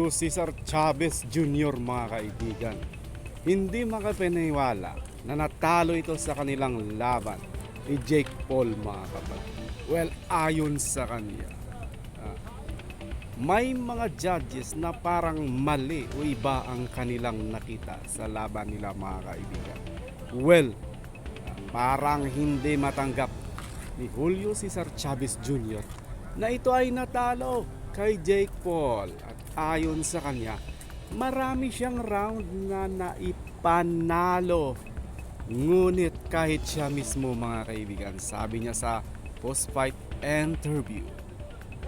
Julio Cesar Chavez Jr. mga kaibigan. Hindi makapaniwala na natalo ito sa kanilang laban ni Jake Paul mga kapatid. Well, ayon sa kanya, may mga judges na parang mali o iba ang kanilang nakita sa laban nila mga kaibigan. Well, parang hindi matanggap ni Julio Cesar Chavez Jr. na ito ay natalo kay Jake Paul. At ayon sa kanya, marami siyang round na naipanalo. Ngunit kahit siya mismo mga kaibigan, sabi niya sa post-fight interview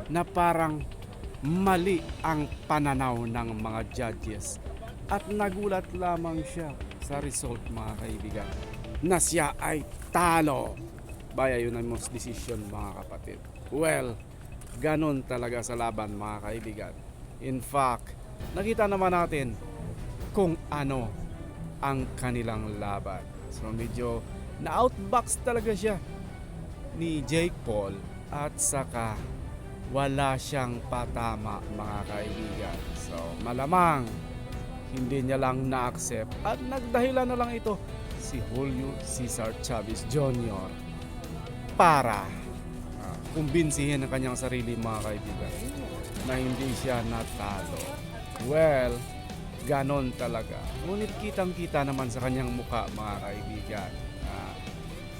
na parang mali ang pananaw ng mga judges at nagulat lamang siya sa result mga kaibigan na siya ay talo by a unanimous decision mga kapatid. Well, ganon talaga sa laban mga kaibigan. In fact, nakita naman natin kung ano ang kanilang laban. So medyo na-outbox talaga siya ni Jake Paul at saka wala siyang patama mga kaibigan. So malamang hindi niya lang na-accept at nagdahilan na lang ito si Julio Cesar Chavez Jr. para kumbinsihin ang kanyang sarili mga kaibigan na hindi siya natalo. Well, ganon talaga. Ngunit kitang-kita naman sa kanyang mukha mga kaibigan na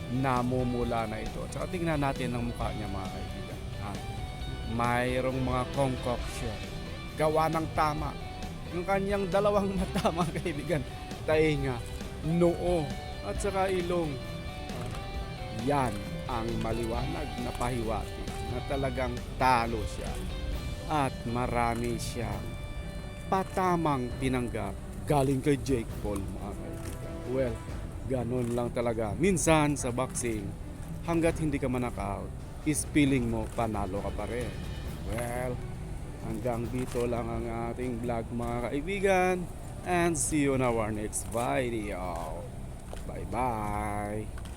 namumula na ito. Tsaka tingnan natin ang mukha niya mga kaibigan. Mayroong mga concoction. Gawa ng tama. Yung kanyang dalawang mata mga kaibigan. Tainga, noo, at saka ilong. Yan ang maliwanag na pahiwati na talagang talo siya. At marami siyang patamang tinanggap galing kay Jake Paul mga kaibigan. Well, ganon lang talaga. Minsan sa boxing, hanggat hindi ka man-knockout, is feeling mo panalo ka pa rin. Well, hanggang dito lang ang ating vlog mga kaibigan. And see you on our next video. Bye bye.